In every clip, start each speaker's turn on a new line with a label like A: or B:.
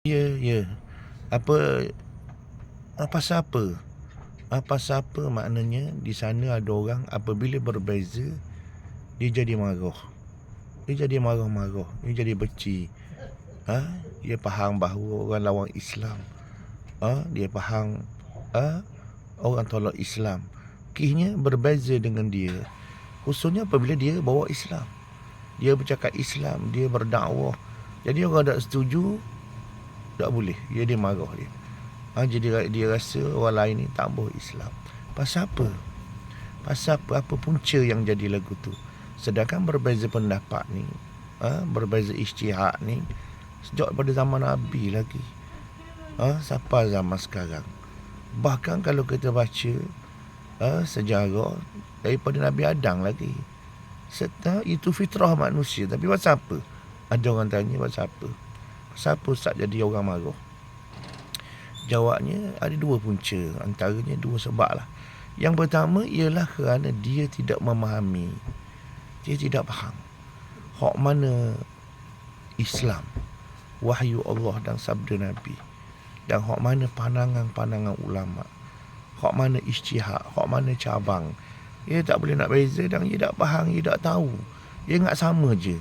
A: Ya. Apa pasal apa? Pasal apa maknanya di sana ada orang apabila berbeza dia jadi marah. Dia jadi marah-marah, dia jadi benci. Dia faham bahawa orang lawan Islam. Dia faham orang tolak Islam. Kihnya berbeza dengan dia. Khususnya apabila dia bawa Islam. Dia bercakap Islam, dia berdakwah. Jadi orang tak setuju, tak boleh. Dia marah dia. Jadi dia rasa orang lain ni tak boleh Islam. Pasal apa? Apa punca yang jadi lagu tu? Sedangkan berbeza pendapat ni, berbeza ijtihad ni sejak pada zaman Nabi lagi. Sampai zaman sekarang. Bahkan kalau kita baca sejarah daripada Nabi Adam lagi. Serta itu fitrah manusia. Tapi pasal apa? Ada orang tanya pasal apa? Pasal apa Ustaz jadi orang marah? Jawabnya ada dua punca. Antaranya dua sebab lah. Yang pertama ialah kerana dia tidak memahami. Dia tidak faham hak mana Islam, wahyu Allah dan sabda Nabi, dan hak mana pandangan-pandangan ulama, hak mana ijtihad, hak mana cabang. Dia tak boleh nak beza dan dia tak faham, dia tak tahu. Dia ingat sama je.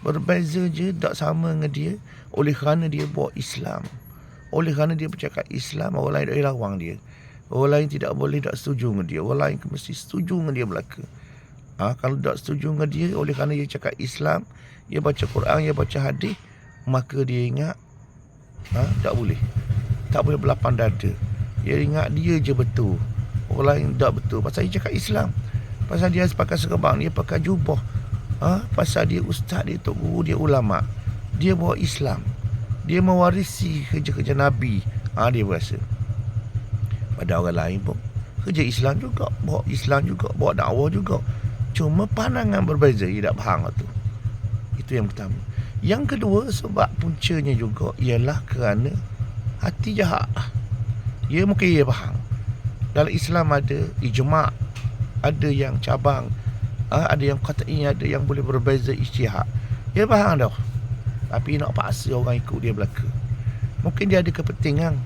A: Berbeza je, tak sama dengan dia oleh kerana dia bawa Islam. Oleh kerana dia bercakap Islam, orang lain tak lawan dia. Orang lain tidak boleh tak setuju dengan dia. Orang lain mesti setuju dengan dia belaka. Kalau tak setuju dengan dia, oleh kerana dia cakap Islam, dia baca Quran, dia baca hadis, maka dia ingat tak boleh. Tak boleh berlapang dada. Dia ingat dia je betul. Orang lain tak betul. Pasal dia cakap Islam. Pasal dia pakai serban, dia pakai jubah. Pasal dia ustaz, dia tok guru, dia ulama. Dia bawa Islam. Dia mewarisi kerja-kerja Nabi. Dia berasa. Pada orang lain pun kerja Islam juga, bawa Islam juga, bawa dakwah juga. Cuma pandangan berbeza, dia tak faham tu. Itu yang pertama. Yang kedua, sebab puncanya juga ialah kerana hati jahat. Dia mungkin dia faham. Dalam Islam ada ijma', ada yang cabang, ada yang qat'i, ada yang boleh berbeza ijtihad. Dia faham dah. Tapi nak paksa orang ikut dia belaka. Mungkin dia ada kepentingan.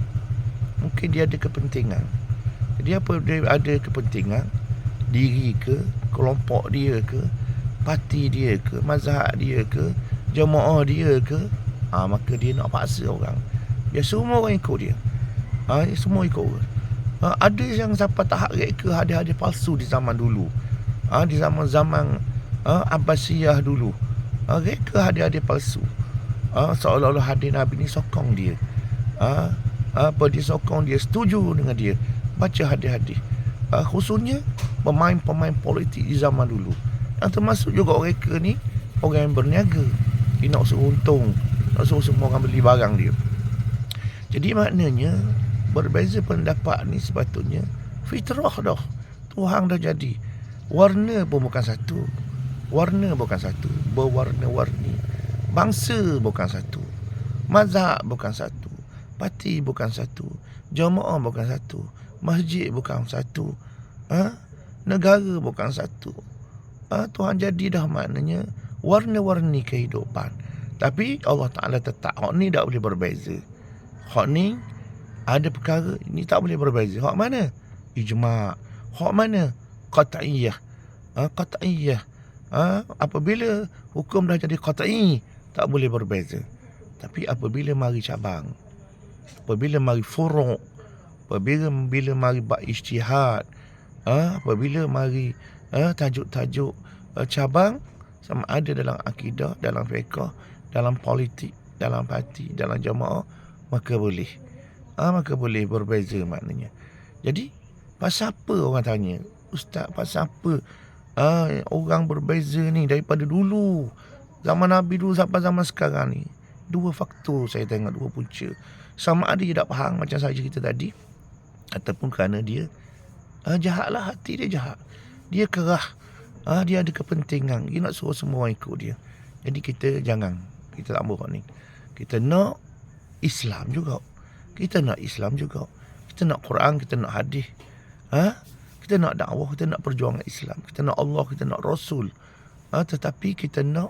A: Jadi apa dia ada kepentingan, diri ke, kelompok dia ke, parti dia ke, mazhab dia ke, jemaah dia ke, maka dia nak paksa orang. Dia semua orang ikut dia. Semua ikut orang. Ada yang sampai tahap reka hadis-hadis palsu di zaman dulu. Di zaman-zaman Abbasiyah dulu. Reka hadis-hadis palsu. Seolah-olah hadis Nabi ni sokong dia. Dia sokong dia, setuju dengan dia. Baca hadis-hadis. Khususnya pemain-pemain politik di zaman dulu. Dan termasuk juga mereka ni orang yang berniaga. Dia nak suruh untung, nak suruh semua orang beli barang dia. Jadi maknanya berbeza pendapat ni sepatutnya fitrah dah. Tuhan dah jadi. Warna pun bukan satu. Berwarna-warni. Bangsa bukan satu. Mazhab bukan satu. Parti bukan satu. Jemaah bukan satu. Masjid bukan satu. Negara bukan satu. Tuhan jadi dah maknanya warna-warni kehidupan. Tapi Allah Ta'ala tetap hak ni tak boleh berbeza. Hak ni ada perkara ni tak boleh berbeza. Hak mana? Ijma'. Hak mana? Qat'iyah. Apabila hukum dah jadi qat'i, tak boleh berbeza. Tapi apabila mari cabang, apabila mari furu', apabila mari bab ijtihad, apabila mari tajuk-tajuk cabang, sama ada dalam akidah, dalam fiqh, dalam politik, dalam parti, dalam jemaah, maka boleh. Maka boleh berbeza maknanya. Jadi pasal apa orang tanya, Ustaz, pasal apa orang berbeza ni daripada dulu, zaman Nabi dulu sampai zaman sekarang ni? Dua faktor saya tengok, dua punca. Sama ada dia tak faham macam saya cerita tadi, ataupun kerana dia jahat lah, hati dia jahat. Dia kerah. Dia ada kepentingan. Dia nak suruh semua orang ikut dia. Jadi kita jangan. Kita tak buat ni. Kita nak Islam juga. Kita nak Quran, kita nak hadis. Kita nak dakwah, kita nak perjuangan Islam. Kita nak Allah, kita nak Rasul. Tetapi kita nak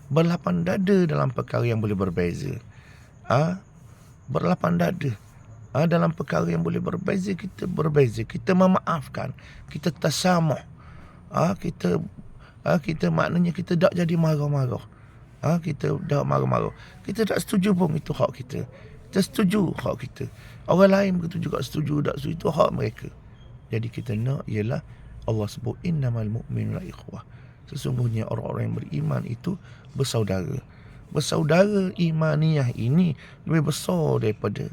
A: berlapang dada dalam perkara yang boleh berbeza. berlapang dada. Dalam perkara yang boleh berbeza, kita berbeza. Kita memaafkan. Kita tasamuh. Kita maknanya kita tak jadi marah-marah. Kita tak marah-marah. Kita tak setuju pun itu hak kita. Kita setuju hak kita. Orang lain begitu juga setuju, tak setuju, itu hak mereka. Jadi kita nak ialah Allah sebut innamal mu'minuna ikhwah. Sesungguhnya orang-orang yang beriman itu bersaudara. Bersaudara imaniyah ini lebih besar daripada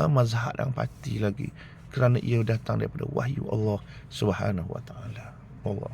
A: mazhab dan parti lagi, kerana ia datang daripada wahyu Allah Subhanahu wa taala. Allah